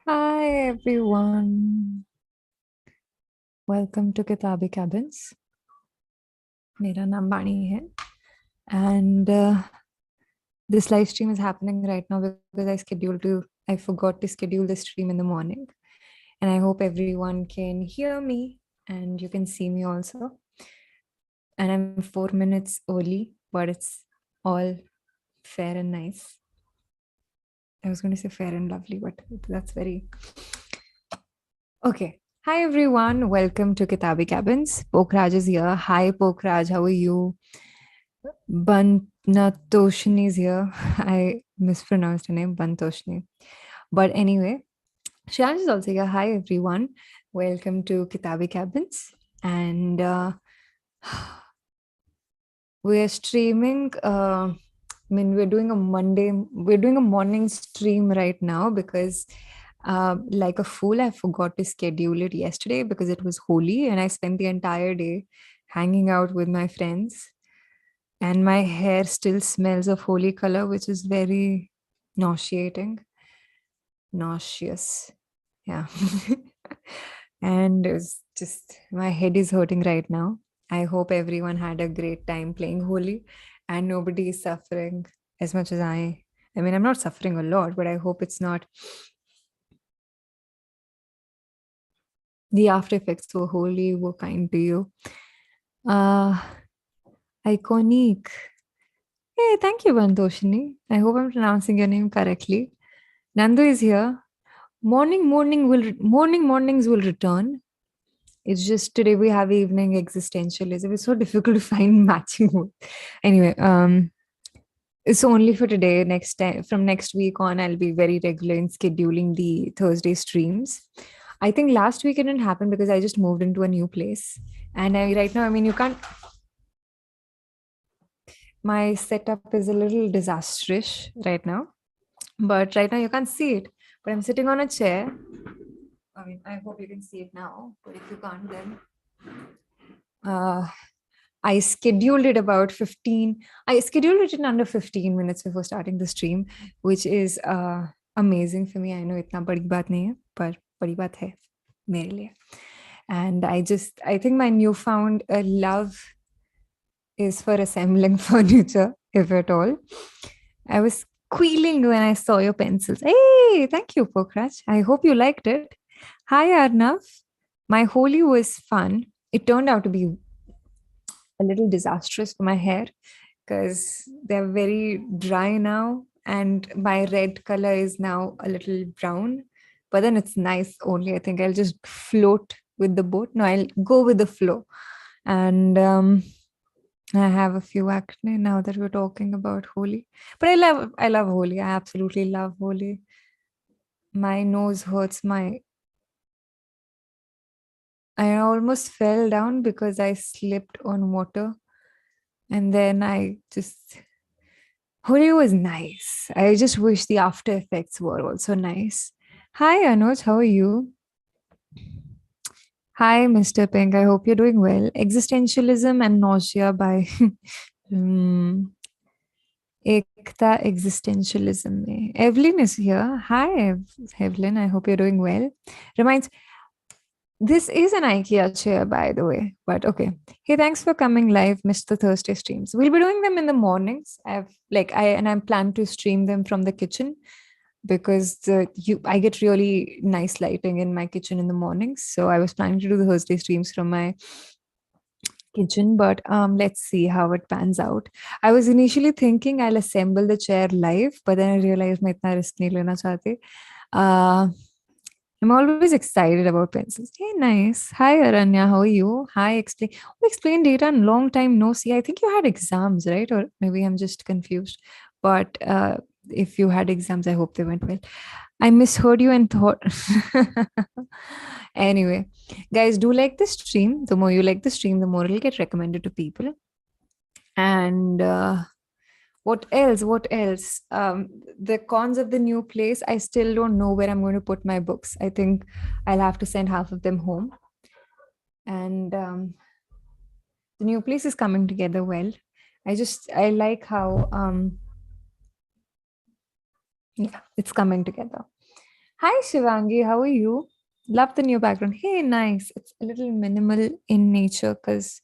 Hi everyone. Welcome to Kitaabi Cabins. मेरा नाम वाणी है and this live stream is happening right now because I forgot to schedule the stream in the morning, and I hope everyone can hear me and you can see me also. And I'm 4 minutes early, but it's all fair and nice. I was going to say fair and lovely, but that's very okay. Hi everyone, welcome to Kitaabi Cabins. Pokraj is here. Hi Pokraj, how are you? Bantatoshni is here. I mispronounced her name, Bantoshni. But anyway, Shriyans is also here. Hi everyone, welcome to Kitaabi Cabins. And we're streaming. We're doing a morning stream right now because like a fool, I forgot to schedule it yesterday because it was Holi and I spent the entire day hanging out with my friends. And my hair still smells of holy color, which is very nauseating. Nauseous. Yeah. And it's just, my head is hurting right now. I hope everyone had a great time playing Holi and nobody is suffering as much as I. I mean, I'm not suffering a lot, but I hope it's not. The after effects were Holi were kind to you. Uh, Iconic. Hey, thank you, Bantoshini. I hope I'm pronouncing your name correctly. Nandu is here. Mornings will return. It's just today we have evening existentialism. It's so difficult to find matching words. Anyway, it's only for today. Next time, from next week on, I'll be very regular in scheduling the Thursday streams. I think last week it didn't happen because I just moved into a new place, and right now, I mean, you can't. My setup is a little disastrous right now, but right now you can't see it. But I'm sitting on a chair. I mean, I hope you can see it now, but if you can't, then uh, I scheduled it about 15. I scheduled it in under 15 minutes before starting the stream, which is amazing for me. I know itna badi baat nahi hai, par badi baat hai mere liye. And I think my newfound love is for assembling furniture, if at all. I was squealing when I saw your pencils. Hey, thank you, Pokraj. I hope you liked it. Hi, Arnav. My Holi was fun. It turned out to be a little disastrous for my hair because they're very dry now, and my red color is now a little brown. But then it's nice only. I think I'll just float with the boat. No, I'll go with the flow. And I have a few acne now that we're talking about Holi. But I love Holi. I absolutely love Holi. My nose hurts. I almost fell down because I slipped on water. And then Holi was nice. I just wish the after effects were also nice. Hi, Anuj. How are you? Hi, Mr. Pink. I hope you're doing well. Existentialism and Nausea by Ekta Existentialism. Evelyn is here. Hi, Evelyn. I hope you're doing well. Reminds This is an IKEA chair, by the way. But okay. Hey, thanks for coming live, Mr. Thursday streams. We'll be doing them in the mornings. I'm planning to stream them from the kitchen because I get really nice lighting in my kitchen in the mornings. So I was planning to do the Thursday streams from my kitchen, but let's see how it pans out. I was initially thinking I'll assemble the chair live, but then I realized मैं इतना risk नहीं लेना चाहती. I'm always excited about pencils. Hey, nice. Hi, Aranya. How are you? Hi, explain data in long time no see. I think you had exams, right? Or maybe I'm just confused. But if you had exams, I hope they went well. I misheard you and thought. Anyway, guys, do like the stream. The more you like the stream, the more it'll get recommended to people. And what else? The cons of the new place. I still don't know where I'm going to put my books. I think I'll have to send half of them home. And the new place is coming together well. I like how yeah, it's coming together. Hi, Shivangi. How are you? Love the new background. Hey, nice. It's a little minimal in nature because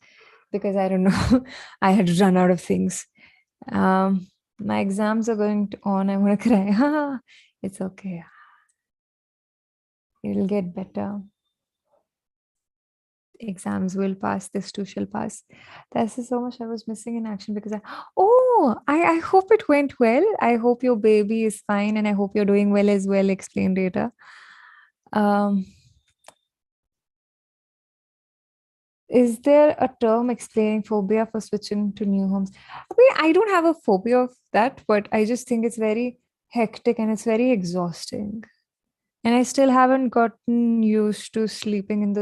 I don't know. I had run out of things. My exams are on. I'm gonna cry. It's okay. It'll get better. Exams will pass. This too shall pass. This is so much I was missing in action because I hope it went well. I hope your baby is fine, and I hope you're doing well as well. Explain data. Um, Is there a term explaining phobia for switching to new homes? I mean, I don't have a phobia of that, but I just think it's very hectic and it's very exhausting. And I still haven't gotten used to sleeping in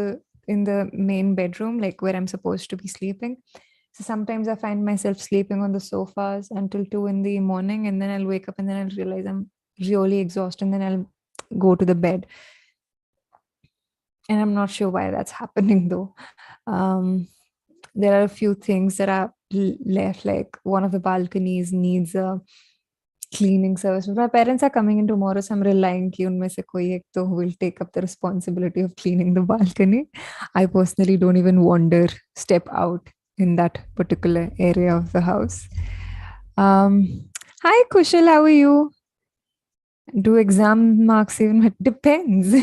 the main bedroom, like where I'm supposed to be sleeping. So sometimes I find myself sleeping on the sofas until 2 in the morning, and then I'll wake up and then I'll realize I'm really exhausted, and then I'll go to the bed. And I'm not sure why that's happening though. Um, there are a few things that are left, like one of the balconies needs a cleaning service. But my parents are coming in tomorrow, so I'm relying कि उनमें से कोई एक तो will take up the responsibility of cleaning the balcony. I personally don't even step out in that particular area of the house. Hi Kushal, how are you? Do exam marks even depends?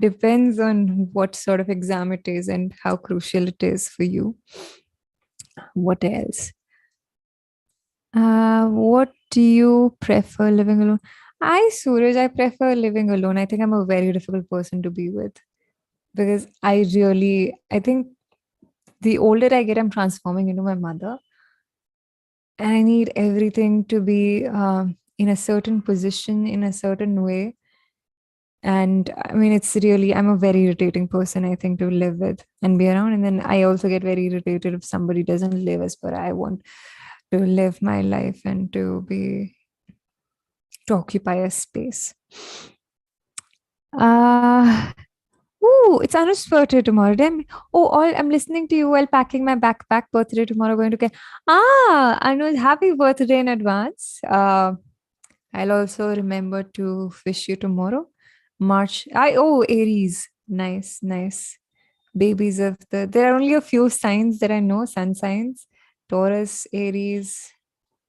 Depends on what sort of exam it is and how crucial it is for you. What else? What do you prefer, living alone? Suraj, I prefer living alone. I think I'm a very difficult person to be with because I think the older I get, I'm transforming into my mother. And I need everything to be in a certain position, in a certain way. And I mean, I'm a very irritating person, I think, to live with and be around. And then I also get very irritated if somebody doesn't live as per I want to live my life and to occupy a space. Uh it's Anush's birthday tomorrow. Damn. I'm listening to you while packing my backpack. Birthday tomorrow, going to get. Anush, happy birthday in advance. I'll also remember to wish you tomorrow. Aries. Nice, nice. Babies of there are only a few signs that I know, sun signs. Taurus, Aries,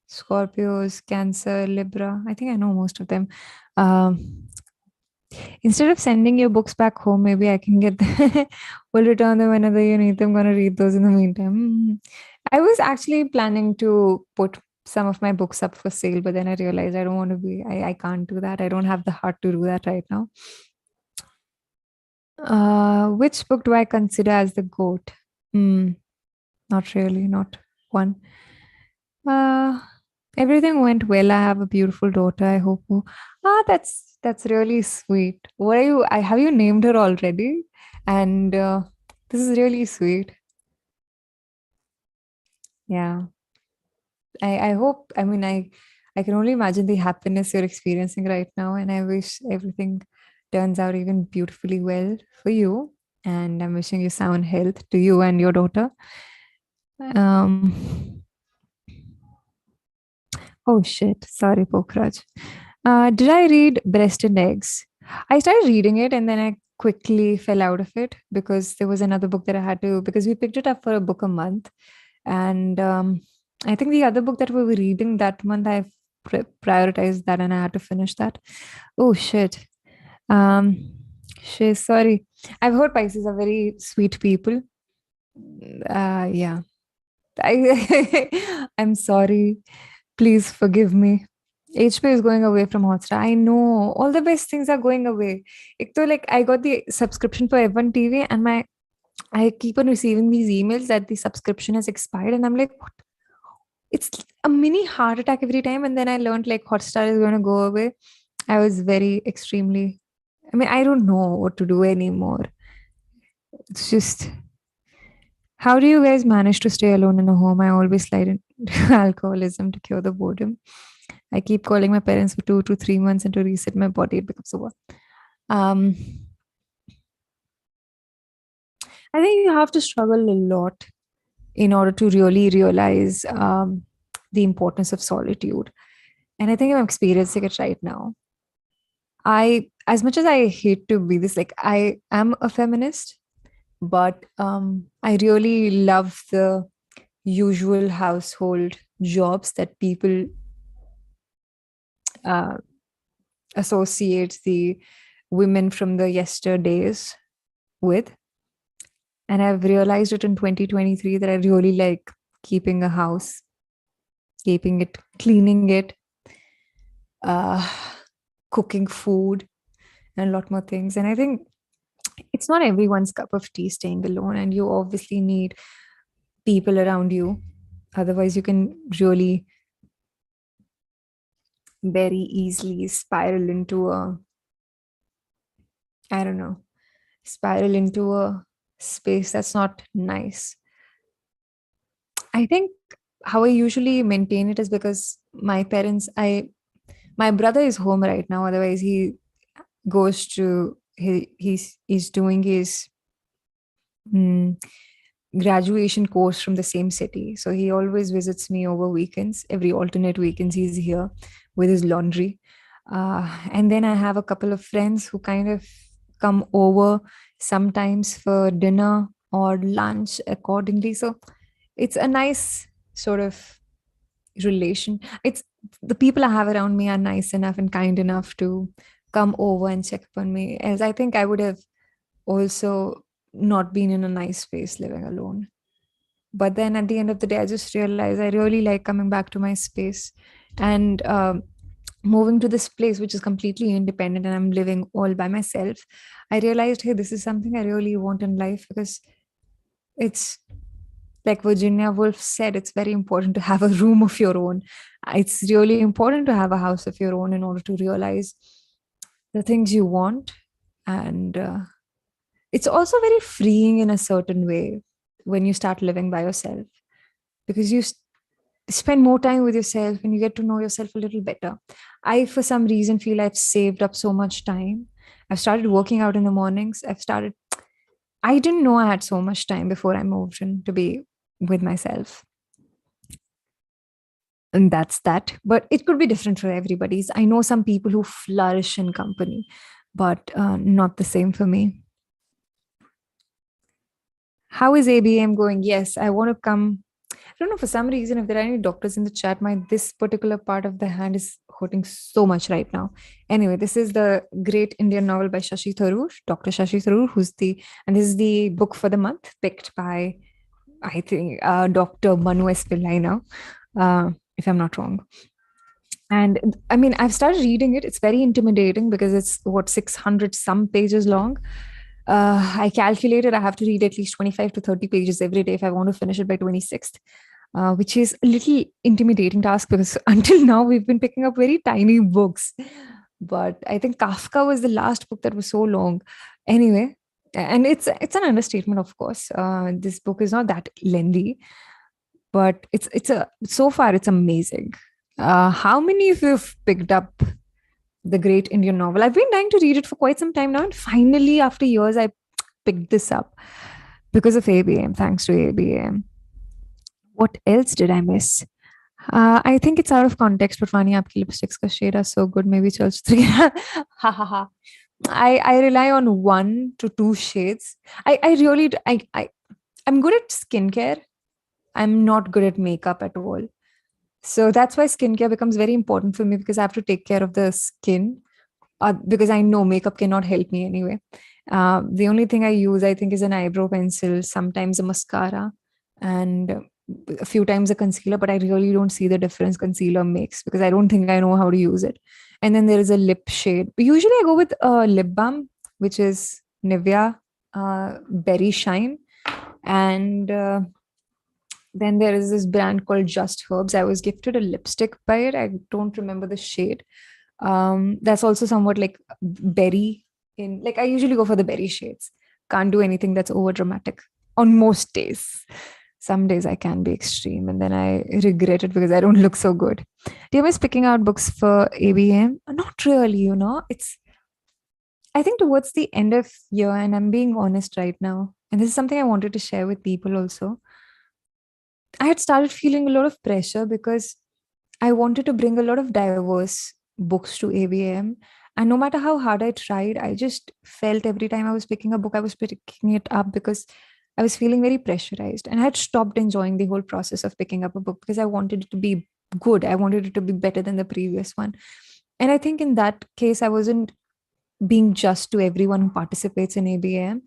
Scorpios, Cancer, Libra. I think I know most of them. Um, Instead of sending your books back home, maybe I can get them. We'll return them whenever you need them. I'm gonna read those in the meantime. I was actually planning to put some of my books up for sale, but then I realized I don't want to I can't do that. I don't have the heart to do that right now. Which book do I consider as the GOAT? Not really, not one. Uh, Everything went well. I have a beautiful daughter. I hope. That's really sweet. What are you? I have you named her already, and this is really sweet. Yeah. I hope. I mean, I can only imagine the happiness you're experiencing right now, and I wish everything turns out even beautifully well for you. And I'm wishing you sound health to you and your daughter. Um, oh shit! Sorry, Pokraj. Did I read Breast and Eggs? I started reading it and then I quickly fell out of it because there was another book that I had to, because we picked it up for a book a month. And I think the other book that we were reading that month, I prioritized that and I had to finish that. Oh, shit. Um, sorry. I've heard Pisces are very sweet people. Yeah. I'm sorry. Please forgive me. HP is going away from Hotstar. I know all the best things are going away. Like I got the subscription for F1 TV, and I keep on receiving these emails that the subscription has expired, and I'm like, what? It's a mini heart attack every time. And then I learned like Hotstar is going to go away. I was very extremely. I mean, I don't know what to do anymore. It's just how do you guys manage to stay alone in a home? I always slide into alcoholism to cure the boredom. I keep calling my parents for 2 to 3 months and to reset my body, it becomes over. Um, I think you have to struggle a lot in order to really realize the importance of solitude. And I think I'm experiencing it right now. as much as I hate to be this, like I am a feminist, but I really love the usual household jobs that people uh, associate the women from the yesterdays with. And I've realized it in 2023 that I really like keeping a house, keeping it, cleaning it, uh, cooking food, and a lot more things. And I think it's not everyone's cup of tea staying alone, and you obviously need people around you. Otherwise, you can really very easily spiral into a, I don't know, spiral into a space that's not nice. I think how I usually maintain it is because my brother is home right now. Otherwise, he goes to, he's doing his mm, graduation course from the same city. So he always visits me over weekends. Every alternate weekends, he's here with his laundry. And then I have a couple of friends who kind of come over sometimes for dinner or lunch accordingly. So it's a nice sort of relation. It's the people I have around me are nice enough and kind enough to come over and check upon me. As I think I would have also not been in a nice space living alone. But then at the end of the day, I just realized I really like coming back to my space and moving to this place, which is completely independent and I'm living all by myself. I realized, hey, this is something I really want in life because it's like Virginia Woolf said, it's very important to have a room of your own. It's really important to have a house of your own in order to realize the things you want. And it's also very freeing in a certain way when you start living by yourself because you spend more time with yourself and you get to know yourself a little better. I, for some reason, feel I've saved up so much time. I've started working out in the mornings. I didn't know I had so much time before I moved in to be with myself. And that's that. But it could be different for everybody's. I know some people who flourish in company, but not the same for me. How is ABM going? Yes, I want to come. I don't know, for some reason, if there are any doctors in the chat, my this particular part of the hand is hurting so much right now. Anyway, this is the great Indian novel by Shashi Tharoor, Dr. Shashi Tharoor, and this is the book for the month picked by, I think, Dr. Manu S. Pillai now, if I'm not wrong. And I mean, I've started reading it. It's very intimidating because it's what 600 some pages long. I calculated I have to read at least 25 to 30 pages every day if I want to finish it by 26th, which is a little intimidating task because until now we've been picking up very tiny books. But I think Kafka was the last book that was so long. Anyway, and it's an understatement, of course. This book is not that lengthy, but it's a so far it's amazing. How many of you have picked up the great Indian novel? I've been trying to read it for quite some time now, and finally, after years, I picked this up because of ABM. Thanks to ABM. What else did I miss? I think it's out of context, but Vaani, aapki lipsticks ka shade are so good. Maybe chal ha ha ha. I rely on 1 to 2 shades. I really I'm good at skincare. I'm not good at makeup at all. So that's why skincare becomes very important for me because I have to take care of the skin because I know makeup cannot help me anyway. The only thing I use, I think, is an eyebrow pencil, sometimes a mascara, and a few times a concealer, but I really don't see the difference concealer makes because I don't think I know how to use it. And then there is a lip shade. Usually I go with a lip balm, which is Nivea Berry Shine. And then there is this brand called Just Herbs. I was gifted a lipstick by it. I don't remember the shade. That's also somewhat like berry in, like I usually go for the berry shades. Can't do anything that's over dramatic on most days. Some days I can be extreme and then I regret it because I don't look so good. Do you miss picking out books for ABM? Not really, I think towards the end of year, and I'm being honest right now, and this is something I wanted to share with people also. I had started feeling a lot of pressure because I wanted to bring a lot of diverse books to ABM. And no matter how hard I tried, I just felt every time I was picking a book, I was picking it up because I was feeling very pressurized. And I had stopped enjoying the whole process of picking up a book because I wanted it to be good. I wanted it to be better than the previous one. And I think in that case, I wasn't being just to everyone who participates in ABAM.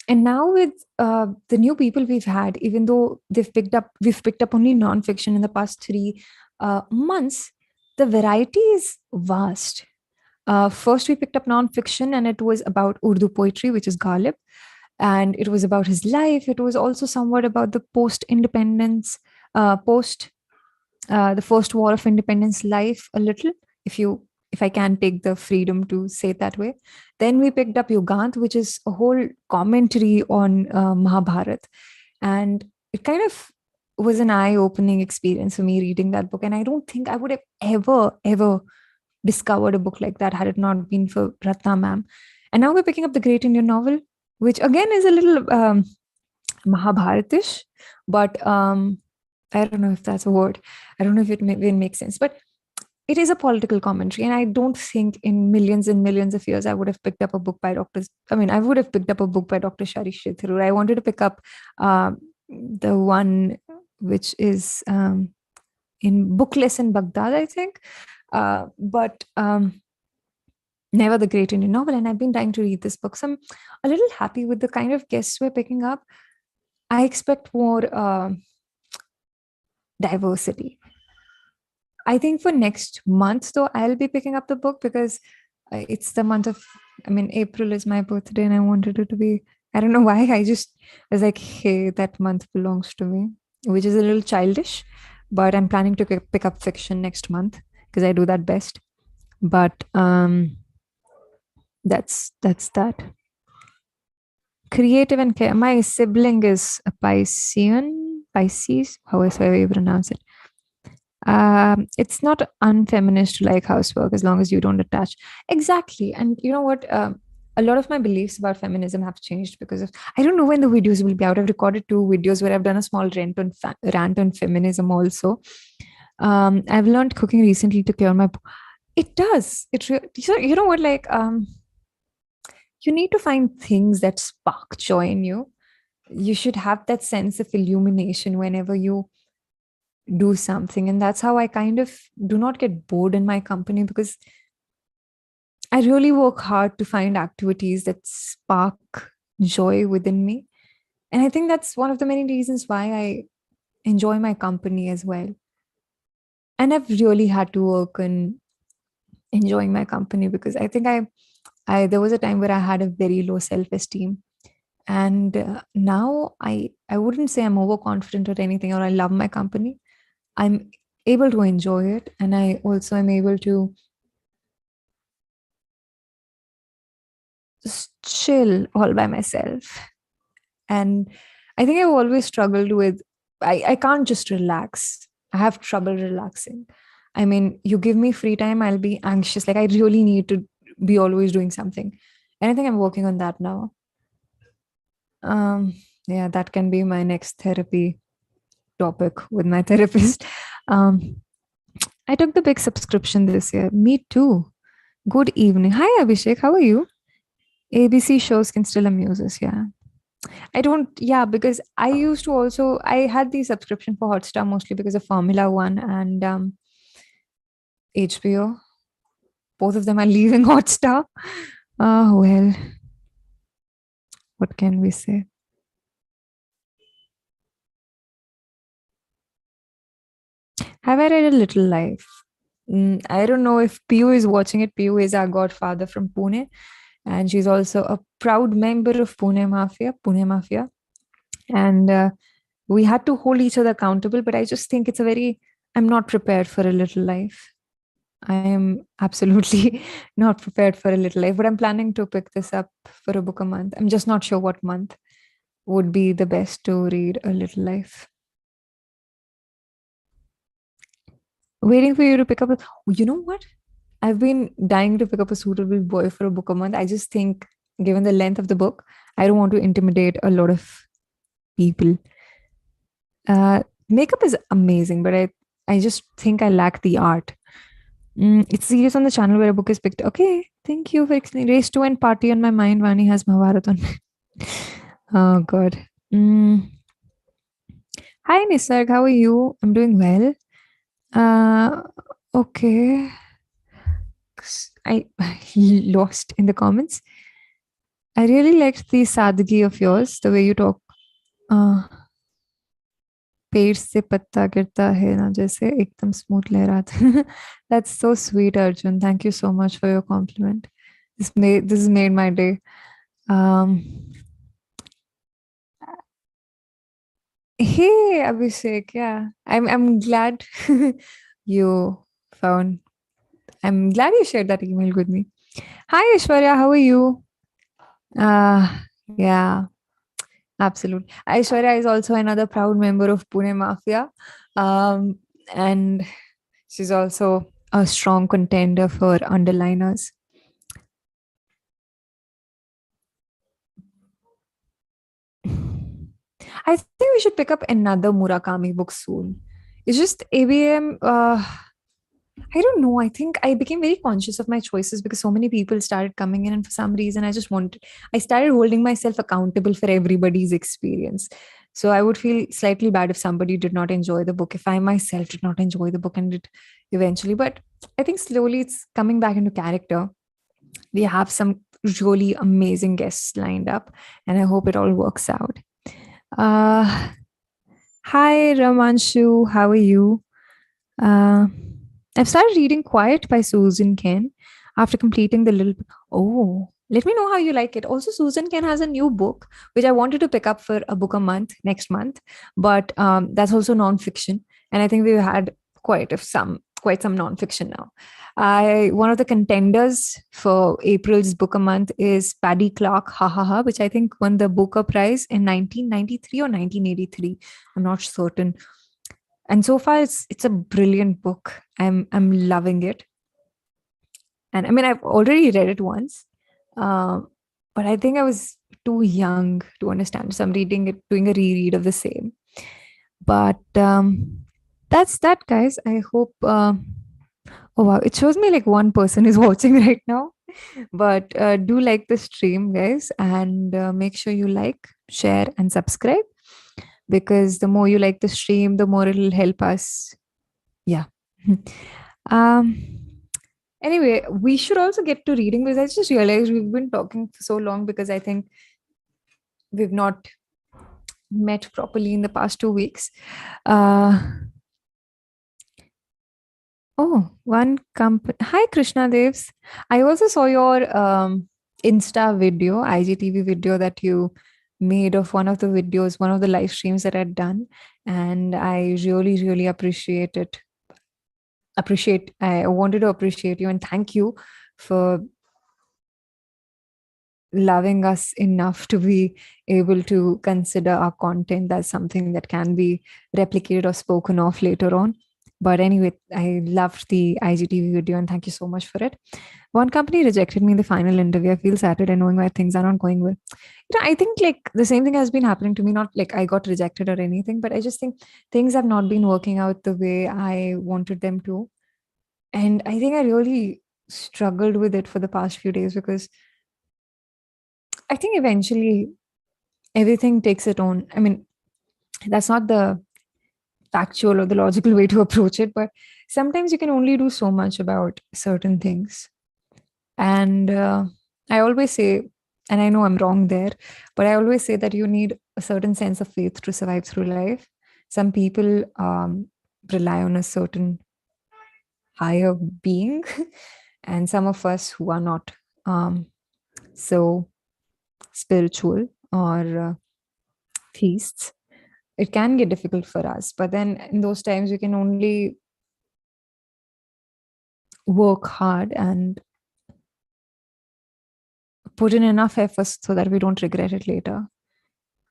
And now with the new people we've had, even though we've picked up only nonfiction in the past 3 months, the variety is vast. First, we picked up nonfiction, and it was about Urdu poetry, which is Ghalib, and it was about his life. It was also somewhat about the post-independence, the first war of independence life, a little, if I can take the freedom to say it that way. Then we picked up Yugant, which is a whole commentary on Mahabharat, and it kind of was an eye-opening experience for me reading that book. And I don't think I would have ever discovered a book like that had it not been for Ratna ma'am. And now we're picking up the Great Indian Novel, which again is a little Mahabharatish, but I don't know if that's a word. I don't know if it makes sense, but it is a political commentary. And I don't think in millions and millions of years I would have picked up a book by I would have picked up a book by Dr. Shari Tharoor. I wanted to pick up the one which is in Bookless in Baghdad, I think. But never the Great Indian Novel. And I've been trying to read this book. So I'm a little happy with the kind of guests we're picking up. I expect more diversity. I think for next month, though, I'll be picking up the book because it's the month of, April is my birthday and I wanted it to be, I don't know why. I just was like, hey, that month belongs to me, which is a little childish, but I'm planning to pick up fiction next month because I do that best. But that's that. Creative and care. My sibling is a Pisces, however you pronounce it. It's not unfeminist to like housework as long as you don't attach. Exactly. And you know what? A lot of my beliefs about feminism have changed because of, I don't know when the videos will be out. I've recorded 2 videos where I've done a small rant on feminism also. I've learned cooking recently to cure my, it does. You know what, like, you need to find things that spark joy in you. You should have that sense of illumination whenever you do something. And that's how I kind of do not get bored in my company, because I really work hard to find activities that spark joy within me. And I think that's one of the many reasons why I enjoy my company as well. And I've really had to work on enjoying my company, because I think there was a time where I had a very low self-esteem. And now I wouldn't say I'm overconfident or anything, or I love my company. I'm able to enjoy it, and I also am able to just chill all by myself. And I think I've always struggled with, I can't just relax. I have trouble relaxing. You give me free time, I'll be anxious. Like, I really need to be always doing something. And I think I'm working on that now. Yeah, that can be my next therapy topic with my therapist. I took the big subscription this year. Me too. Good evening. Hi, Abhishek. How are you? ABC shows can still amuse us. Yeah. Because I had the subscription for Hotstar mostly because of Formula One and HBO. Both of them are leaving Hotstar. Oh, well, what can we say? Have I read A Little Life? I don't know if Piyu is watching it. Piyu is our godfather from Pune, and she's also a proud member of Pune Mafia. And we had to hold each other accountable, but I just think I'm not prepared for A Little Life. I am absolutely not prepared for A Little Life, but I'm planning to pick this up for a book a month. I'm just not sure what month would be the best to read A Little Life. Waiting for you to pick up. You know what? I've been dying to pick up a suitable boy for a book a month. I just think, given the length of the book, I don't want to intimidate a lot of people. Makeup is amazing, but I just think I lack the art. It's serious on the channel where a book is picked. Okay, thank you for explaining. Race 2 and Party on my mind. Vaani has Mahabharat on. Oh, God. Mm. Hi, Nisarg. How are you? I'm doing well. Uh, okay. I lost in the comments. I really liked the sadgi of yours, the way you talk. Uh, पेड़ से पत्ता गिरता है ना जैसे एकदम smooth लहराता. That's so sweet, Arjun. Thank you so much for your compliment. This has made my day. Um, hey, Abhishek. Yeah, I'm glad you found. I'm glad you shared that email with me. Hi, Aishwarya. How are you? Yeah, absolutely. Aishwarya is also another proud member of Pune Mafia. Um, and she's also a strong contender for underliners. I think we should pick up another Murakami book soon. It's just ABM. I don't know. I think I became very conscious of my choices because so many people started coming in, and for some reason, I started holding myself accountable for everybody's experience. So I would feel slightly bad if somebody did not enjoy the book, if I myself did not enjoy the book and it eventually. But I think slowly it's coming back into character. We have some really amazing guests lined up, and I hope it all works out. Uh, Hi, Ramanshu. How are you? Uh, I've started reading Quiet by Susan Cain after completing the little. Oh, let me know how you like it. Also, Susan Cain has a new book which I wanted to pick up for a book a month next month, but that's also nonfiction, and I think we've had quite some nonfiction now. I One of the contenders for April's book a month is Paddy Clark, Ha Ha Ha, which I think won the Booker Prize in 1993 or 1983. I'm not certain, and so far it's a brilliant book. I'm loving it, and I mean I've already read it once, um, but I think I was too young to understand, so I'm reading it, doing a reread of the same. But that's that, guys. I hope oh wow, it shows me like one person is watching right now. But do like the stream, guys, and make sure you like, share, and subscribe, because the more you like the stream, the more it'll help us. Yeah. um Anyway, we should also get to reading, because I just realized we've been talking for so long because I think we've not met properly in the past 2 weeks. Uh, oh, one company. Hi, Krishna Devs. I also saw your Insta video, IGTV video that you made of one of the videos, one of the live streams that I'd done. And I really, really appreciate it. I wanted to appreciate you and thank you for loving us enough to be able to consider our content as something that can be replicated or spoken of later on. But anyway, I loved the IGTV video and thank you so much for it. One company rejected me in the final interview. I feel sad at knowing why things are not going well. I think like the same thing has been happening to me. Not like I got rejected or anything, but I just think things have not been working out the way I wanted them to. And I think I really struggled with it for the past few days because I think eventually everything takes its own. I mean, that's not the factual or the logical way to approach it, but sometimes you can only do so much about certain things. And I always say, and I know I'm wrong there, but I always say that you need a certain sense of faith to survive through life. Some people rely on a certain higher being, and some of us who are not so spiritual or theists, it can get difficult for us. But then in those times, we can only work hard and put in enough efforts so that we don't regret it later.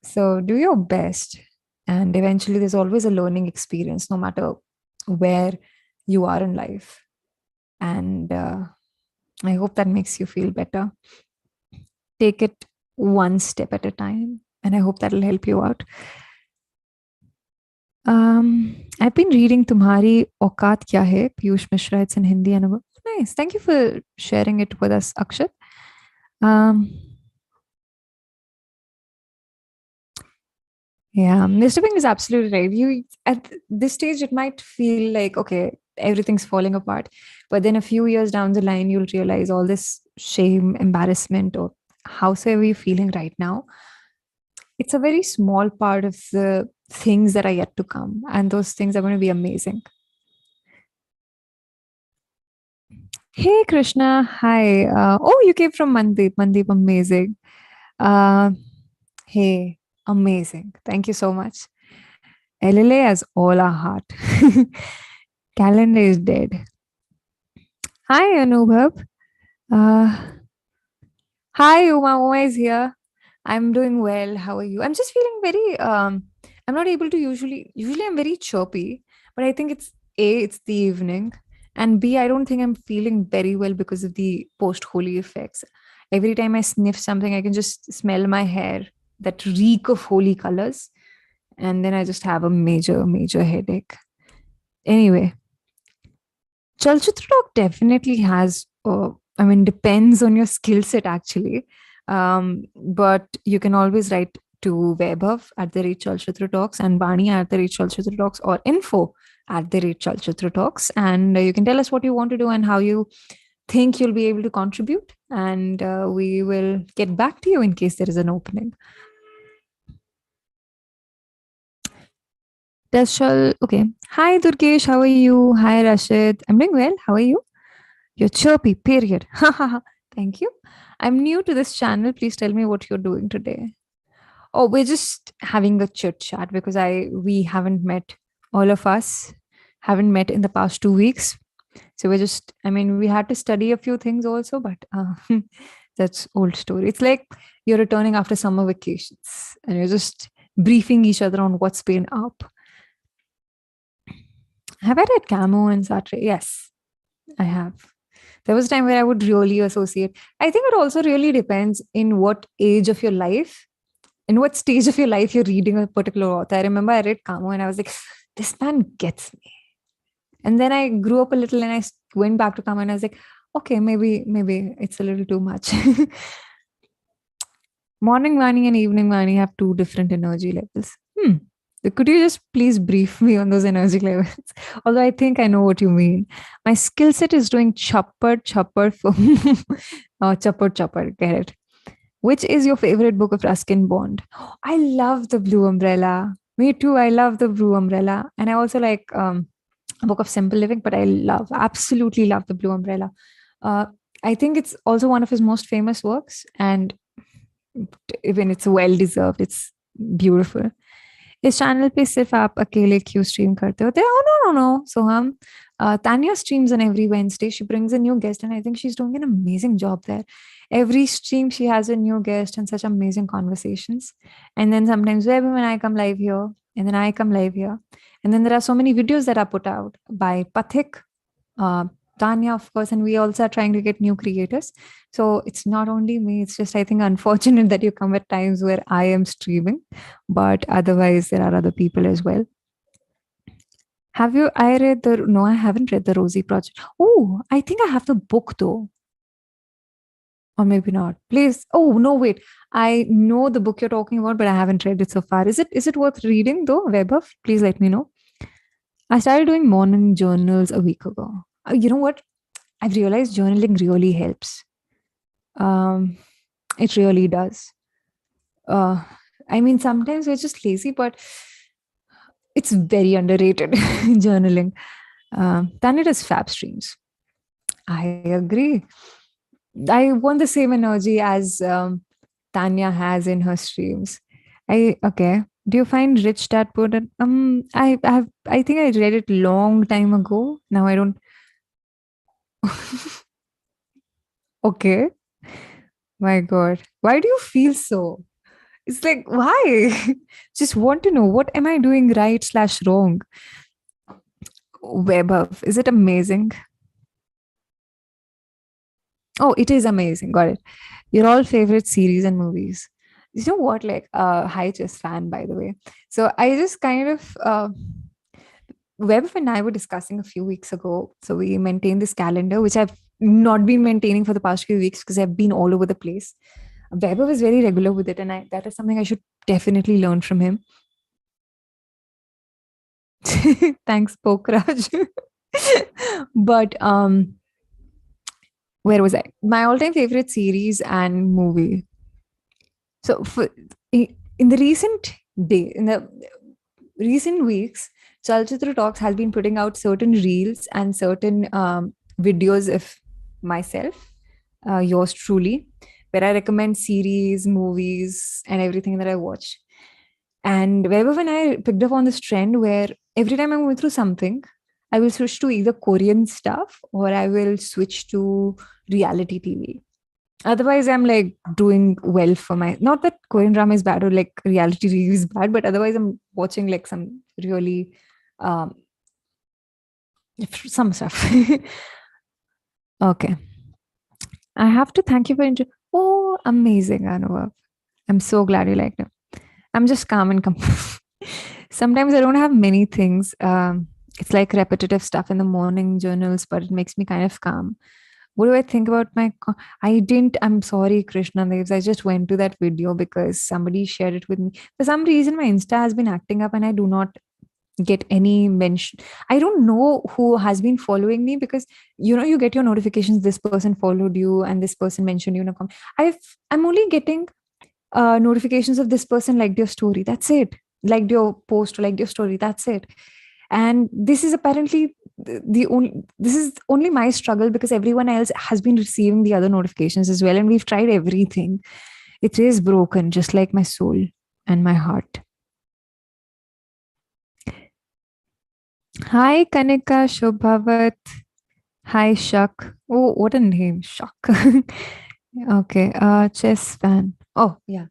So do your best. And eventually, there's always a learning experience, no matter where you are in life. And I hope that makes you feel better. Take it one step at a time. And I hope that'll help you out. I've been reading Tumhari Aukaat Kya Hai, Piyush Mishra. It's in Hindi and nice. Thank you for sharing it with us, Akshat. Um, yeah, Mr. Ping is absolutely right. You at this stage, it might feel like okay, everything's falling apart, but then a few years down the line, you'll realize all this shame, embarrassment, or howsoever you're feeling right now, it's a very small part of the things that are yet to come, and those things are going to be amazing. Hey Krishna, hi. Oh, you came from Mandeep. Mandeep, amazing. Uh, hey, amazing. Thank you so much. LLA has all our heart. Calendar is dead. Hi, Anubhav. Uh, Hi, Uma. Uma is here. I'm doing well. How are you? I'm just feeling very I'm not able to usually I'm very chirpy, but I think it's A, it's the evening, and B, I don't think I'm feeling very well because of the post holy effects. Every time I sniff something, I can just smell my hair, that reek of holy colors, and then I just have a major headache. Anyway, Chalchitra Talk definitely has, I mean, depends on your skill set actually. But you can always write to Vaibhav at the rate Chalchitra Talks and Vaani at the rate Chalchitra Talks or info at the rate Chalchitra Talks. And you can tell us what you want to do and how you think you'll be able to contribute. And we will get back to you in case there is an opening. Okay. Hi, Durgesh. How are you? Hi, Rashid. I'm doing well. How are you? You're chirpy, period. Thank you. I'm new to this channel. Please tell me what you're doing today. Oh, we're just having a chit chat because we haven't met, all of us haven't met in the past 2 weeks. So we're just, I mean, we had to study a few things also, but that's old story. It's like you're returning after summer vacations and you're just briefing each other on what's been up. Have I read Camus and Sartre? Yes, I have. There was a time where I would really associate. I think it also really depends in what age of your life, in what stage of your life you're reading a particular author. I remember I read Camus and I was like, this man gets me. And then I grew up a little and I went back to Camus and I was like, okay, maybe it's a little too much. Morning Vaani and evening Vaani have two different energy levels. Could you just please brief me on those energy levels? Although I think I know what you mean. My skill set is doing chopper for chopper, get it. Which is your favorite book of Ruskin Bond? I love The Blue Umbrella. Me too. I love The Blue Umbrella. And I also like a book of Simple Living, but I absolutely love The Blue Umbrella. I think it's also one of his most famous works. And even it's well deserved. It's beautiful. इस channel पे सिर्फ आप अकेले क्यों stream करते होते oh no so Tanya streams on every Wednesday. She brings a new guest and I think she's doing an amazing job there. Every stream she has a new guest and such amazing conversations. And then sometimes when I come live here and then I come live here and then there are so many videos that are put out by Pathik, Tanya, of course, and we also are trying to get new creators. So it's not only me, it's just, I think, unfortunate that you come at times where I am streaming, but otherwise, there are other people as well. No, I haven't read the Rosie Project. Oh, I think I have the book though. Or maybe not. Please. Oh, no, wait. I know the book you're talking about, but I haven't read it so far. Is it worth reading though, Vaibhav? Please let me know. I started doing morning journals a week ago. You know what? I've realized journaling really helps. It really does. I mean, sometimes we're just lazy, but it's very underrated journaling. Than it is fab streams. I agree. I want the same energy as Tanya has in her streams. Okay. Do you find Rich Dad Poor Dad? I think I read it long time ago. Now I don't. Okay. My God. Why do you feel so? It's like, why? Just want to know what am I doing right/wrong? Vaibhav, is it amazing? Oh, it is amazing. Got it. Your all favorite series and movies. You know what? Like, hi, chess fan, by the way. So I just kind of Web and I were discussing a few weeks ago. So we maintain this calendar, which I've not been maintaining for the past few weeks because I've been all over the place. Weber was very regular with it, and that is something I should definitely learn from him. Thanks, Pokraj. But where was I? My all-time favorite series and movie. So in the recent weeks, Chalchitra Talks has been putting out certain reels and certain videos of myself, yours truly, where I recommend series, movies, and everything that I watch. And Vaibhav and I picked up on this trend where every time I'm going through something, I will switch to either Korean stuff or I will switch to reality TV. Otherwise, I'm like doing well for my. Not that Korean drama is bad or like reality TV is bad, but otherwise, I'm watching like some really um, some stuff. Okay. I have to thank you for Oh, amazing, Anuvav. I'm so glad you liked it. I'm just calm and sometimes I don't have many things. It's like repetitive stuff in the morning journals, but it makes me kind of calm. What do I think about my? I didn't. I'm sorry, Krishna Devs. I just went to that video because somebody shared it with me. For some reason, my Insta has been acting up, and I do not get any mention. I don't know who has been following me because you get your notifications. This person followed you, and this person mentioned you in a comment. I'm only getting notifications of this person liked your story. That's it. Liked your post, liked your story. That's it. And this is apparently the only. This is only my struggle because everyone else has been receiving the other notifications as well, and we've tried everything. It is broken, just like my soul and my heart. Hi, Kanika Shobhavat. Hi, Shak. Oh, what a name, Shak. Okay, chess fan. Oh, yeah.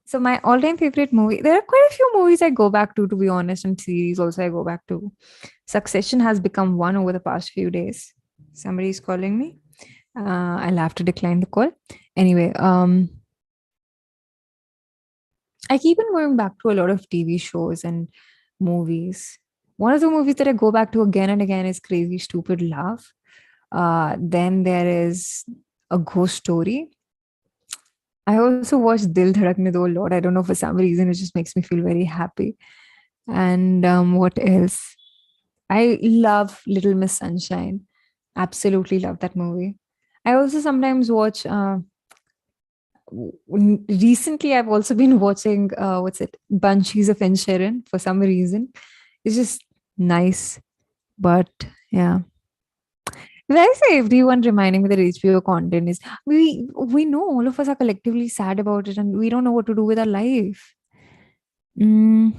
So my all-time favorite movie. There are quite a few movies I go back to be honest, and series also I go back to. Succession has become one over the past few days. Somebody's calling me. I'll have to decline the call. Anyway, I keep on going back to a lot of TV shows and movies. One of the movies that I go back to again and again is Crazy Stupid Love. Then there is A Ghost Story. I also watched Dil Dhadakne Do a lot. I don't know, for some reason, it just makes me feel very happy. And what else? I love Little Miss Sunshine. Absolutely love that movie. I also sometimes watch. Recently, I've also been watching. What's it? Banshees of Inisherin for some reason. It's just nice, but yeah. Did I say everyone reminding me that HBO content is we know all of us are collectively sad about it and we don't know what to do with our life. Mm.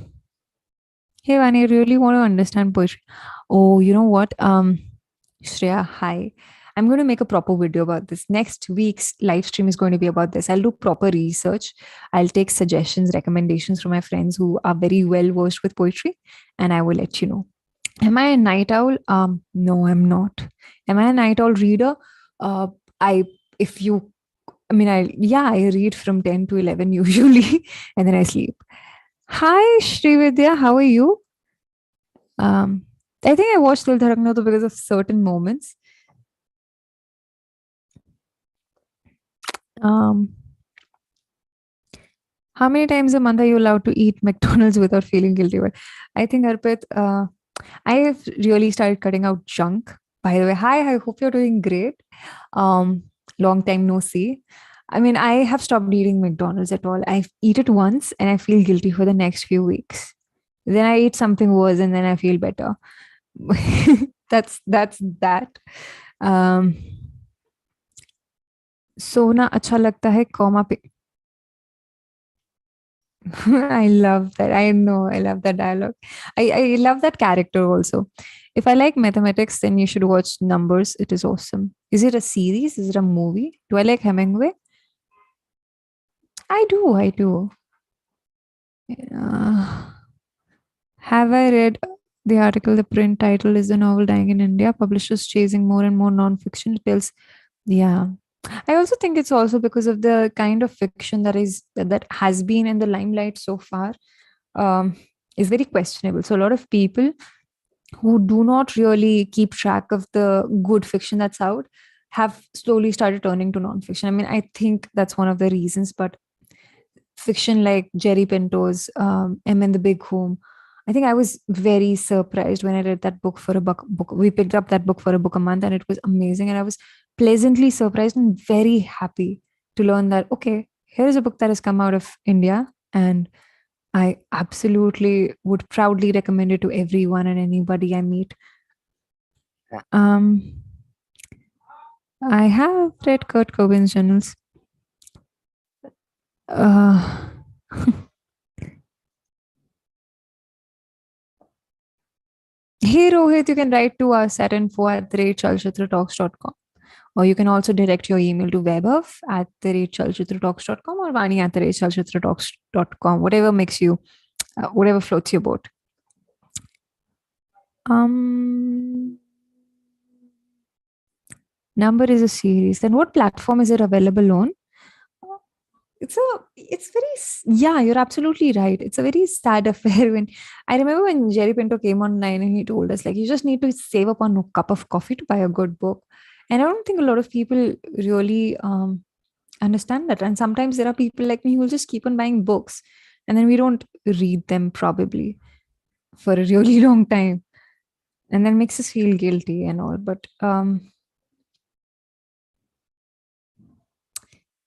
Hey, Vani, I really want to understand poetry. Oh, you know what? Shreya, hi. I'm going to make a proper video about this. Next week's live stream is going to be about this. I'll do proper research. I'll take suggestions, recommendations from my friends who are very well versed with poetry, and I will let you know. Am I a night owl? No, I'm not. Am I a night owl reader? I if you I read from 10 to 11 usually, and then I sleep. Hi, Srividya, how are you? I think I watched Dil Dharakna Do because of certain moments. How many times a month are you allowed to eat McDonald's without feeling guilty? But I think, Arpit, I have really started cutting out junk. By the way, hi, I hope you're doing great. Long time no see. I mean, I have stopped eating McDonald's at all. I eat it once and I feel guilty for the next few weeks. Then I eat something worse and then I feel better. that's that. Um, सोना अच्छा लगता है comma पे. I love that. I know. I love that dialogue. I love that character also. If I like mathematics, then you should watch Numbers. It is awesome. Is it a series? Is it a movie? Do I like Hemingway? I do. I do. Uh, have I read the article? The print title is The Novel Dying in India. Publishers chasing more and more non-fiction. It tells, yeah. I also think it's also because of the kind of fiction that has been in the limelight so far, um, is very questionable. So a lot of people who do not really keep track of the good fiction that's out have slowly started turning to nonfiction. I mean, I think that's one of the reasons, but fiction like Jerry Pinto's M and the Big Home, I think I was very surprised when I read that book for a book. We picked up that book for a book a month and it was amazing. And I was pleasantly surprised and very happy to learn that, okay, here is a book that has come out of India and I absolutely would proudly recommend it to everyone and anybody I meet. Um, I have read Kurt Cobain's journals. Uh, Hey Rohit, you can write to us at info@chalchitratalks.com. Or you can also direct your email to vaibhav@chalchitratalks.com or vaani@chalchitratalks.com. Whatever makes you, whatever floats your boat. Um, Number is a series. Then what platform is it available on? It's very yeah, you're absolutely right. It's a very sad affair. When I remember when Jerry Pinto came online and he told us like you just need to save up on a cup of coffee to buy a good book. And I don't think a lot of people really understand that. And sometimes there are people like me who will just keep on buying books and then we don't read them probably for a really long time, and then makes us feel guilty and all. But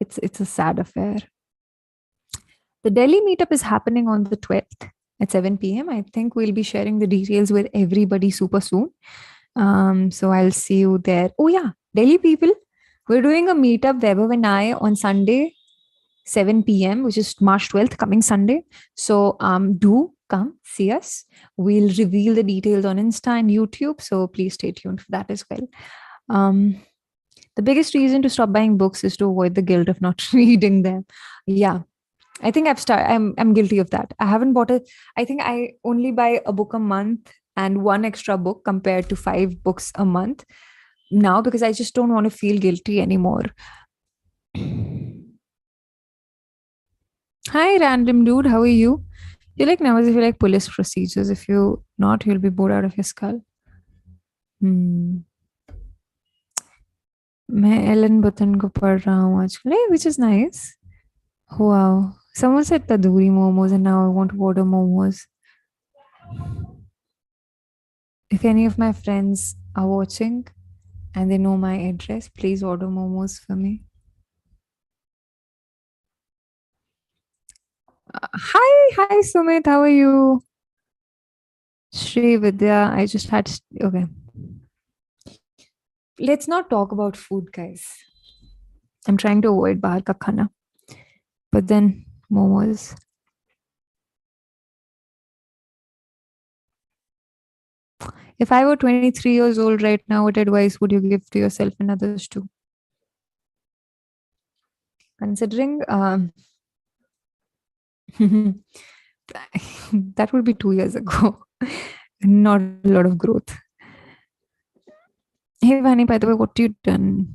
it's a sad affair. The Delhi meetup is happening on the 12th at 7 p.m. I think we'll be sharing the details with everybody super soon. So I'll see you there. Oh, yeah, Delhi people, we're doing a meetup, Vaibhav and I, on Sunday, 7 p.m., which is March 12th, coming Sunday. So do come see us. We'll reveal the details on Insta and YouTube. So please stay tuned for that as well. Um, the biggest reason to stop buying books is to avoid the guilt of not reading them. Yeah, I think I'm guilty of that. I haven't bought a I think I only buy a book a month and one extra book compared to 5 books a month now because I just don't want to feel guilty anymore. Hi random dude, how are you? You like nervous if you like police procedures. If you not, you'll be bored out of your skull. Hmm. मैं Elon बतन को पढ़ रहा हूँ आजकल, which is nice. Wow. Someone said tandoori momos and now I want to order momos. If any of my friends are watching and they know my address, please order momos for me. Hi, Sumit. How are you? Shri Vidya. I just had. Okay. Let's not talk about food, guys. I'm trying to avoid bahar ka khana. But then, momos. If I were 23 years old right now, what advice would you give to yourself and others too? Considering that would be 2 years ago. Not a lot of growth. Hey, Vani, by the way, what you done?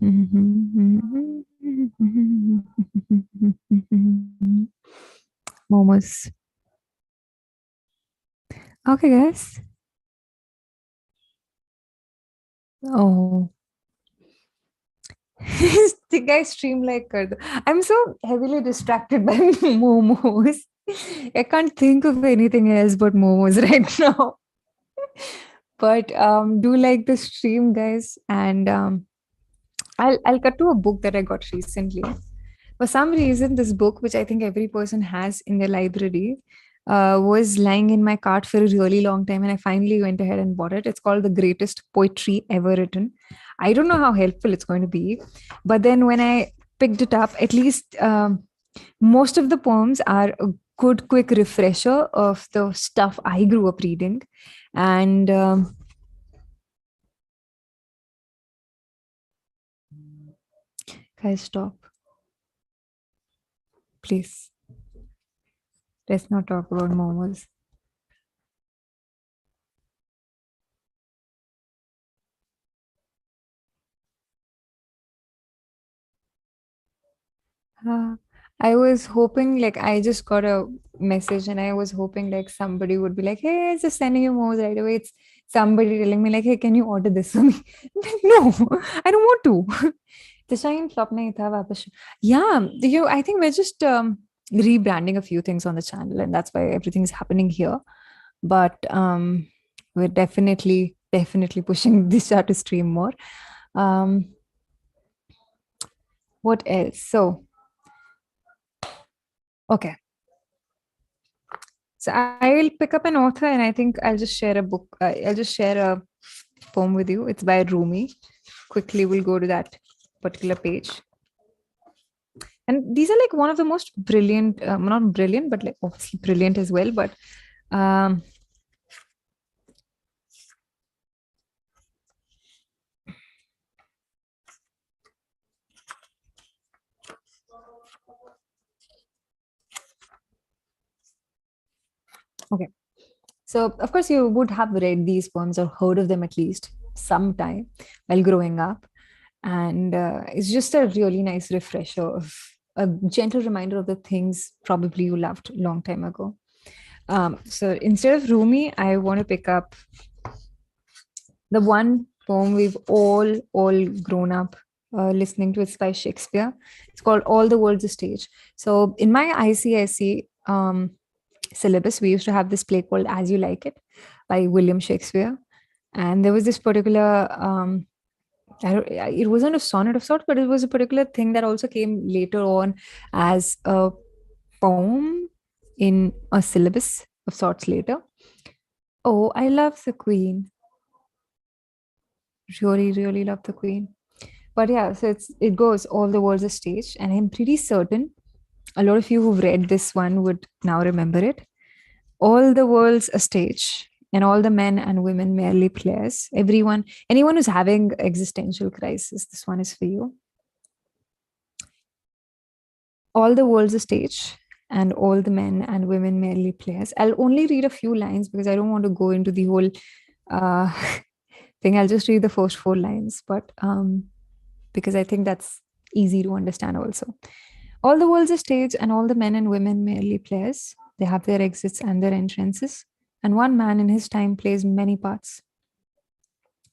Momos. Okay, guys. Oh. The guy stream like kar do. I'm so heavily distracted by momos. I can't think of anything else but momos right now. But do like the stream, guys. And I'll cut to a book that I got recently. For some reason, this book, which I think every person has in their library, was lying in my cart for a really long time. And I finally went ahead and bought it. It's called The Greatest Poetry Ever Written. I don't know how helpful it's going to be. But then when I picked it up, at least most of the poems are a good, quick refresher of the stuff I grew up reading. And guys, stop. Please. Let's not talk about momos. I was hoping, like, I just got a message and I was hoping, like, somebody would be like, hey, it's just sending you more right away. It's somebody telling me, like, hey, can you order this for me? No, I don't want to. The shine flop nahi tha wapas. Yeah, I think we're just rebranding a few things on the channel, and that's why everything's happening here. But we're definitely pushing this out to stream more. Um, what else? So, okay. So I'll pick up an author and I think I'll just share a book. I'll just share a poem with you. It's by Rumi. Quickly, we'll go to that particular page. And these are like one of the most brilliant, not brilliant, but like obviously brilliant as well. But okay. So, of course, you would have read these poems or heard of them at least sometime while growing up. And it's just a really nice refresher of a gentle reminder of the things probably you loved a long time ago. So instead of Rumi, I want to pick up the one poem we've all grown up listening to. It's by Shakespeare. It's called All the World's a Stage. So in my ICSE syllabus, we used to have this play called As You Like It by William Shakespeare. And there was this particular, it wasn't a sonnet of sorts, but it was a particular thing that also came later on as a poem in a syllabus of sorts later. Oh, I love the Queen. Really love the Queen. But yeah, so it goes All the World's a Stage, and I'm pretty certain a lot of you who've read this one would now remember it. All the world's a stage, and all the men and women merely players. Anyone who's having existential crisis, this one is for you. All the world's a stage, and all the men and women merely players. I'll only read a few lines because I don't want to go into the whole thing. I'll just read the first 4 lines, but because I think that's easy to understand also. All the world's a stage, and all the men and women merely players. They have their exits and their entrances, and one man in his time plays many parts.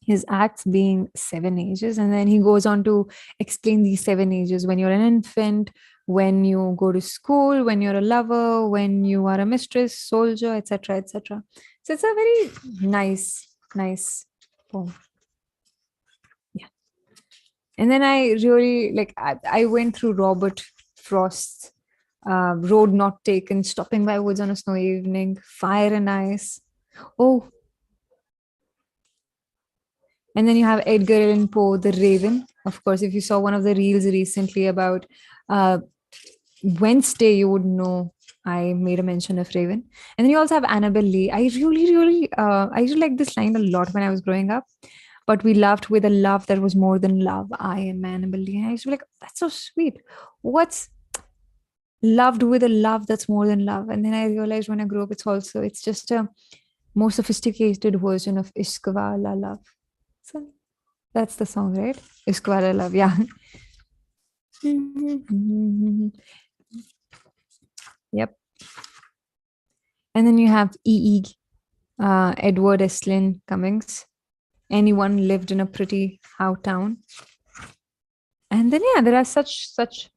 His acts being 7 ages, and then he goes on to explain these 7 ages: when you're an infant, when you go to school, when you're a lover, when you are a mistress, soldier, etc., etc. So it's a very nice poem. Yeah. And then I really like, I went through Robert Frost's Road Not Taken, Stopping by Woods on a Snowy Evening, Fire and Ice. Oh, and then you have Edgar Allan Poe, The Raven. Of course, if you saw one of the reels recently about Wednesday, you would know I made a mention of Raven. And then you also have Annabel Lee. I really like this line a lot when I was growing up. But we loved with a love that was more than love. I am Annabel Lee. And I used to be like, that's so sweet. What's loved with a love that's more than love? And then I realized when I grew up, it's just a more sophisticated version of Ishq Wala love. So that's the song, right? Ishq Wala love, yeah. Yep. And then you have Edward Estlin Cummings. Anyone lived in a pretty how town. And then yeah, there are such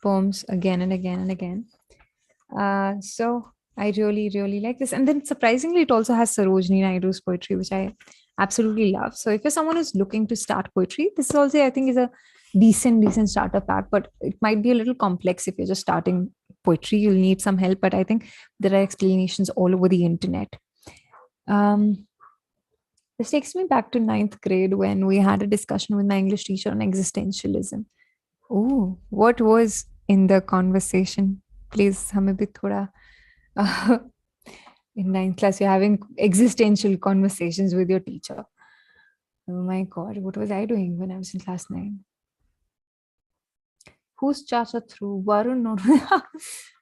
poems again and again and again. So I really like this. And then surprisingly, it also has Sarojini Naidu's poetry, which I absolutely love. So if you're someone who's looking to start poetry, this is also, I think, is a decent starter pack, but it might be a little complex if you're just starting poetry. You'll need some help, but I think there are explanations all over the internet. This takes me back to 9th grade when we had a discussion with my English teacher on existentialism. Oh, what was in the conversation? Please, hame bhi thoda. In 9th class, you're having existential conversations with your teacher. Oh my God, what was I doing when I was in class 9? Whose chacha threw? Varun or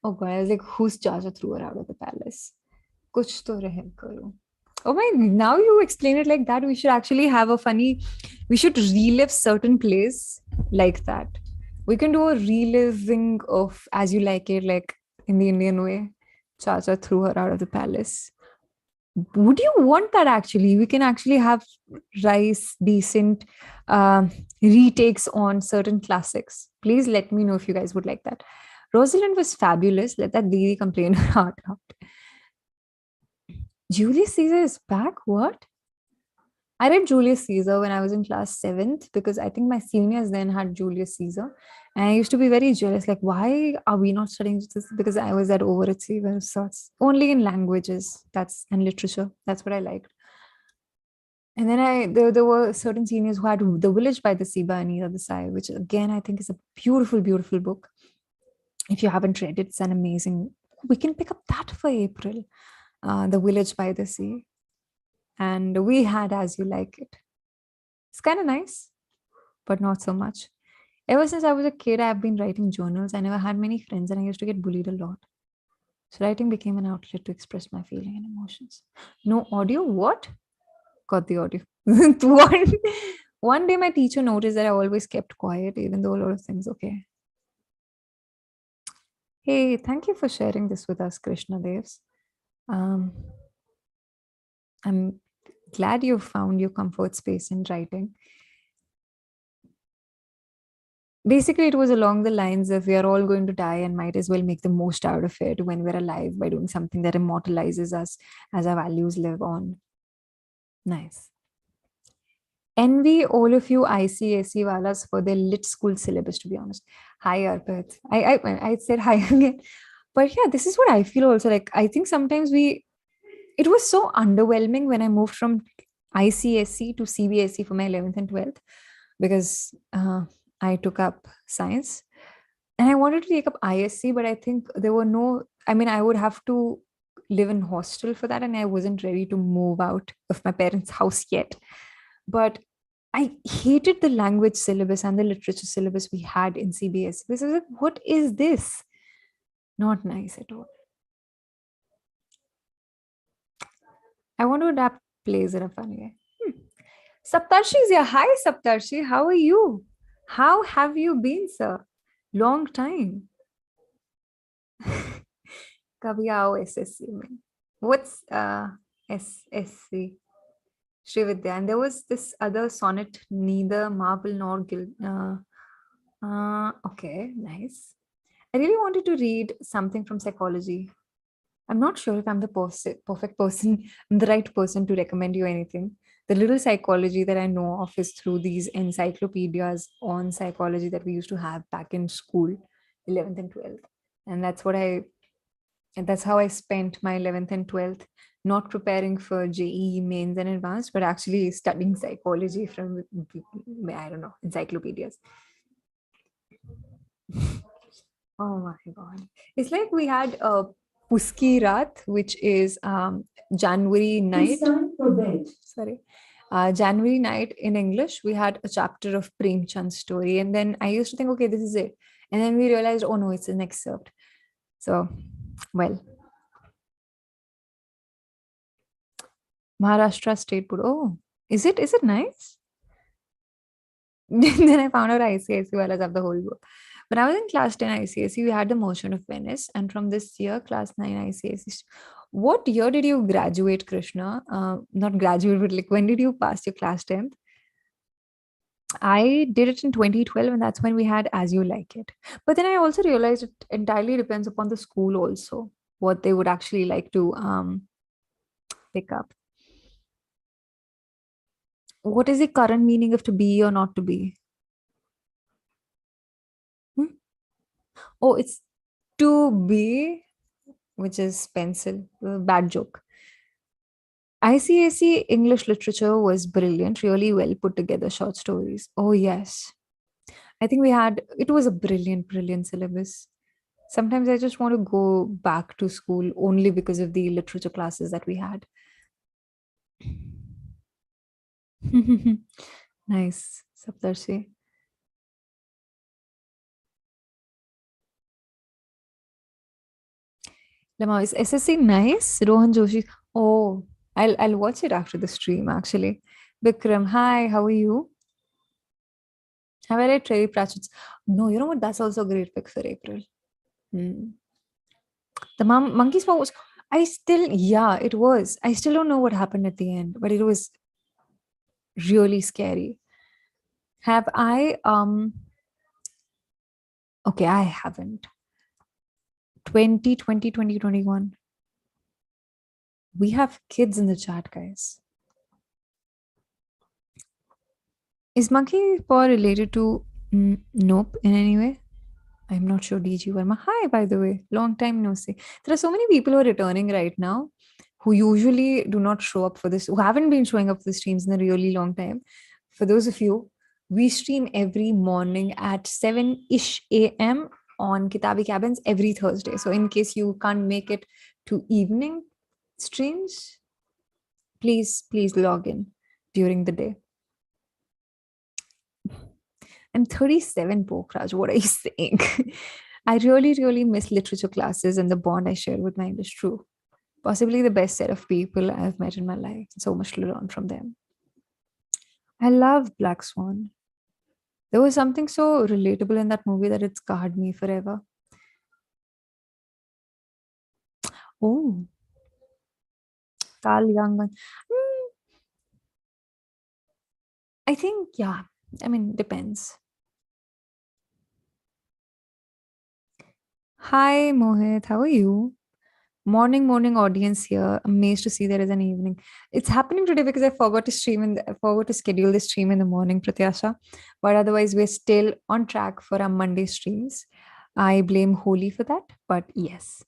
oh God, I was like, whose chacha threw her out of the palace? Kuch to rehem karo. Oh my, now you explain it like that. We should actually have we should relive certain plays like that, We can do a reliving of As You Like It, like in the Indian way. Chacha threw her out of the palace. Would you want that actually? We can actually have decent retakes on certain classics. Please let me know if you guys would like that. Rosalind was fabulous. Let that Didi complain her heart out. Julius Caesar is back? What? I read Julius Caesar when I was in class 7th because I think my seniors then had Julius Caesar. And I used to be very jealous, like, why are we not studying this? Because I was at overachiever sorts, only in languages and literature. That's what I liked. And then there were certain seniors who had The Village by the Sea by Anita Desai, which again, I think is a beautiful, beautiful book. If you haven't read it, it's an amazing, we can pick up that for April. The Village by the Sea. And we had As You Like It. It's kind of nice, but not so much. Ever since I was a kid, I've been writing journals. I never had many friends and I used to get bullied a lot. So writing became an outlet to express my feeling and emotions. No audio? What? Got the audio. One day my teacher noticed that I always kept quiet, even though a lot of things okay. Hey, thank you for sharing this with us, Krishna Devs. I'm glad you found your comfort space in writing. Basically, it was along the lines of we are all going to die and might as well make the most out of it when we're alive by doing something that immortalizes us as our values live on. Nice. Envy all of you ICSE walas for their lit school syllabus, to be honest. Hi, Arpit. I said hi again. But yeah, this is what I feel also. Like, I think sometimes it was so underwhelming when I moved from ICSE to CBSE for my 11th and 12th because I took up science and I wanted to take up ISC, but I think there were I would have to live in hostel for that and I wasn't ready to move out of my parents' house yet. But I hated the language syllabus and the literature syllabus we had in CBSE because I was like, what is this? Not nice at all. I want to adapt plays in a funny way. Saptarshi is here. Hi, Saptarshi. How are you? How have you been, sir? Long time. Kabhi aao SSC mein. What's SSC? Srividya. And there was this other sonnet, neither marble nor gilt. Okay, nice. I really wanted to read something from psychology. I'm not sure if I'm the perfect person, I'm the right person to recommend you anything. The little psychology that I know of is through these encyclopedias on psychology that we used to have back in school, 11th and 12th. And that's how I spent my 11th and 12th, not preparing for JEE mains and advanced, but actually studying psychology from, I don't know, encyclopedias. Oh my God. It's like we had a Puski Raat, which is January night. Sorry. January night in English, we had a chapter of Prem Chand's story. And then I used to think, okay, this is it. And then we realized, oh no, it's an excerpt. So, well. Maharashtra State Board. Oh, is it nice? Then I found out ICSE walas have the whole book. When I was in class 10 ICSE, we had the Merchant of Venice. And from this year, class 9 ICSE. What year did you graduate, Krishna? Not graduate, but like when did you pass your class 10th? I did it in 2012, and that's when we had As You Like It. But then I also realized it entirely depends upon the school also, what they would actually like to pick up. What is the current meaning of to be or not to be? Oh, it's to be, which is pencil. Bad joke. ICSE English literature was brilliant, really well put together short stories. Oh, yes. I think it was a brilliant, brilliant syllabus. Sometimes I just want to go back to school only because of the literature classes that we had. Nice, Saptarshi. Lama, is SSC nice? Rohan Joshi. Oh, I'll watch it after the stream actually. Bikram, hi, how are you? Have I read Terry Pratchett's? No, you know what? That's also a great pick for April. The Monkey Smoke was. It was. I still don't know what happened at the end, but it was really scary. Have I? Okay, I haven't. 2020, 2021. We have kids in the chat, guys. Is Monkey Paw related to Nope in any way? I'm not sure, DG Verma. Hi, by the way. Long time no see. There are so many people who are returning right now who usually do not show up for this, who haven't been showing up for the streams in a really long time. For those of you, we stream every morning at 7-ish a.m. on Kitaabi Cabins every Thursday. So in case you can't make it to evening streams, please log in during the day. I'm 37, Pokhraj. What are you saying? I really miss literature classes, and the bond I share with mine is true. Possibly the best set of people I've met in my life. So much to learn from them. I love Black Swan. There was something so relatable in that movie that it scarred me forever. Oh, Carl Jung. I think, yeah. I mean, depends. Hi, Mohit. How are you? Morning audience here. Amazed to see there is an evening. It's happening today because I forgot to I forgot to schedule the stream in the morning, Pratyasha. But otherwise, we're still on track for our Monday streams. I blame Holi for that, but yes.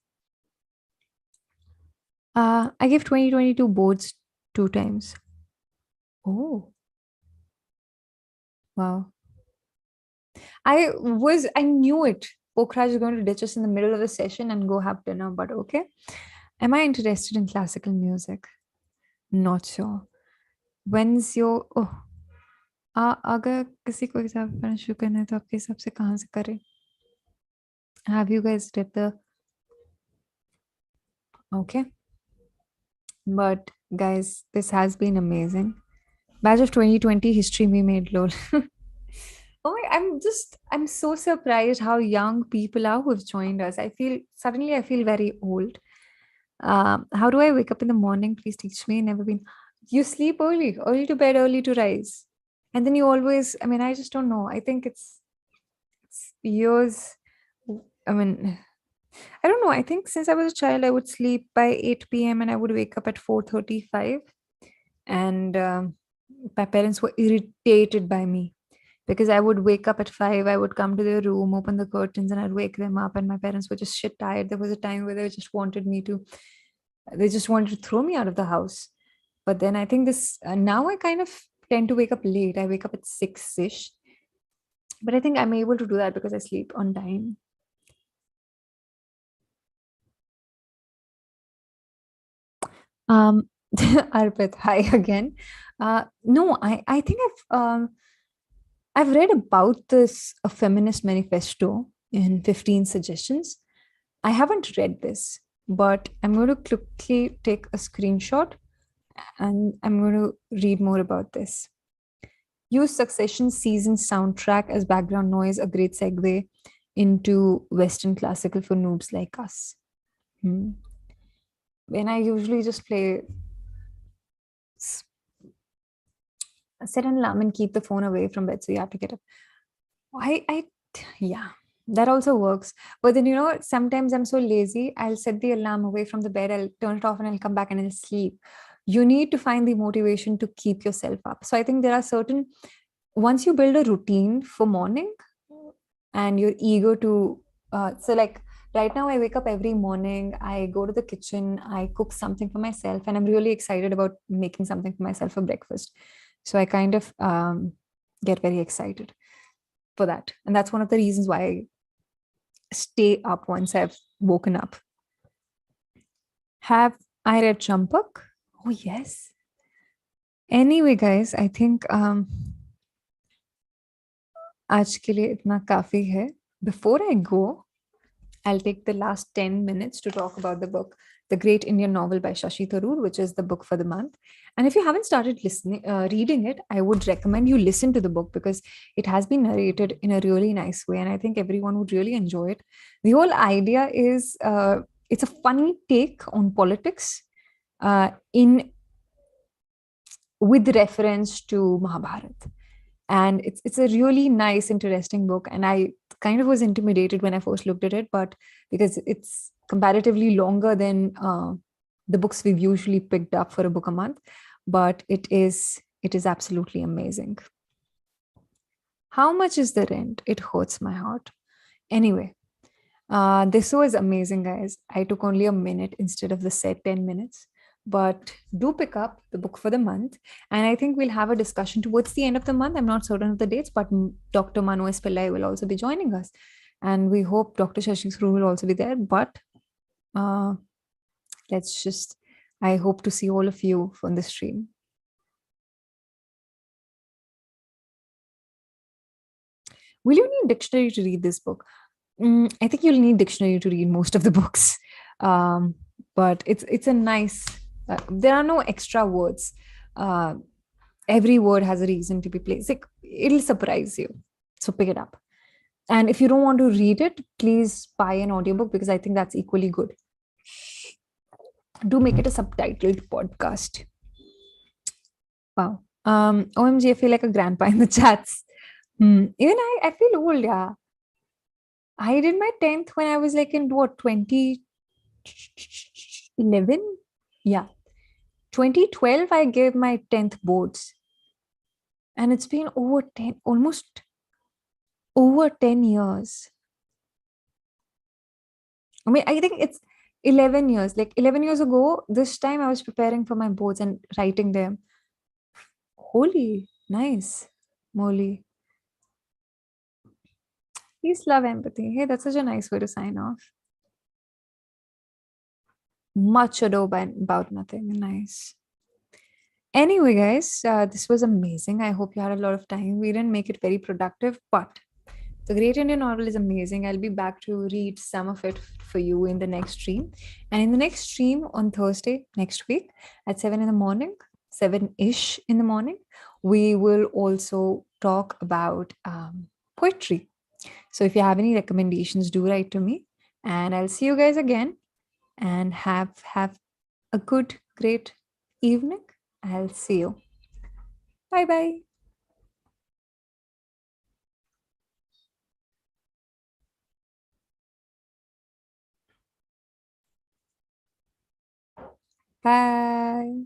I gave 2022 boards 2 times. Oh, wow. I knew it. Pokhraj is going to ditch us in the middle of the session and go have dinner, but okay. Am I interested in classical music? Not sure. When's your अगर किसी को हिसाब करना शुरू करना है तो आपके हिसाब से कहाँ से करें? Have you guys read the? Okay. But guys, this has been amazing. Batch of 2020 history we made, lol. Oh, I'm so surprised how young people are who've joined us. I feel very old. How do I wake up in the morning? Please teach me. Never been. You sleep early to bed, early to rise. And then you always, I mean, I just don't know. I think it's years. I mean, I don't know. I think since I was a child, I would sleep by 8 p.m. and I would wake up at 4:35. And my parents were irritated by me because I would wake up at 5. I would come to their room, open the curtains, and I'd wake them up. And my parents were just shit tired. There was a time where they just wanted to throw me out of the house. But then I think now I kind of tend to wake up late. I wake up at 6-ish. But I think I'm able to do that because I sleep on time. Arpit, hi again. No, I think I've read about this a feminist manifesto in 15 suggestions. I haven't read this, but I'm going to quickly take a screenshot and I'm going to read more about this. Use Succession season soundtrack as background noise, a great segue into Western classical for noobs like us. When I usually just play, set an alarm and keep the phone away from bed so you have to get up. Yeah, that also works. But then, sometimes I'm so lazy, I'll set the alarm away from the bed, I'll turn it off and I'll come back and I'll sleep. You need to find the motivation to keep yourself up. So I think there are once you build a routine for morning and you're eager to, so like right now I wake up every morning, I go to the kitchen, I cook something for myself, and I'm really excited about making something for myself for breakfast. So I kind of get very excited for that. And that's one of the reasons why I stay up once I've woken up. Have I read Champak? Oh, yes. Anyway, guys, I think आज के लिए इतना काफी है. Before I go, I'll take the last 10 minutes to talk about the book, The Great Indian Novel by Shashi Tharoor, which is the book for the month. And if you haven't started reading it, I would recommend you listen to the book because it has been narrated in a really nice way. And I think everyone would really enjoy it. The whole idea is it's a funny take on politics in with reference to Mahabharata. And it's a really nice, interesting book. And I kind of was intimidated when I first looked at it, but because it's comparatively longer than the books we've usually picked up for a book a month, but it is absolutely amazing. How much is the rent? It hurts my heart. Anyway, this was amazing, guys. I took only a minute instead of the set 10 minutes. But do pick up the book for the month. And I think we'll have a discussion towards the end of the month. I'm not certain of the dates, but Dr. Manu S. Pillai will also be joining us. And we hope Dr. Shashi Sru will also be there. But I hope to see all of you on the stream. Will you need dictionary to read this book? I think you'll need dictionary to read most of the books. But it's a nice, there are no extra words. Every word has a reason to be placed. Like, it'll surprise you. So pick it up. And if you don't want to read it, please buy an audiobook because I think that's equally good. Do make it a subtitled podcast. Wow. OMG, I feel like a grandpa in the chats. Even I feel old, yeah. I did my 10th when I was like in what, 2011? Yeah. 2012, I gave my 10th boards. And it's been almost over 10 years. I mean, I think it's 11 years. Like 11 years ago, this time I was preparing for my boards and writing them. Holy, nice. Moly. Peace, love, empathy. Hey, that's such a nice way to sign off. Much ado about nothing. Nice. Anyway, guys, this was amazing. I hope you had a lot of time. We didn't make it very productive, but the Great Indian Novel is amazing. I'll be back to read some of it for you in the next stream. And in the next stream on Thursday next week at 7 in the morning, 7-ish in the morning, we will also talk about poetry. So if you have any recommendations, do write to me. And I'll see you guys again. And have a good, great evening. I'll see you. Bye-bye. Bye.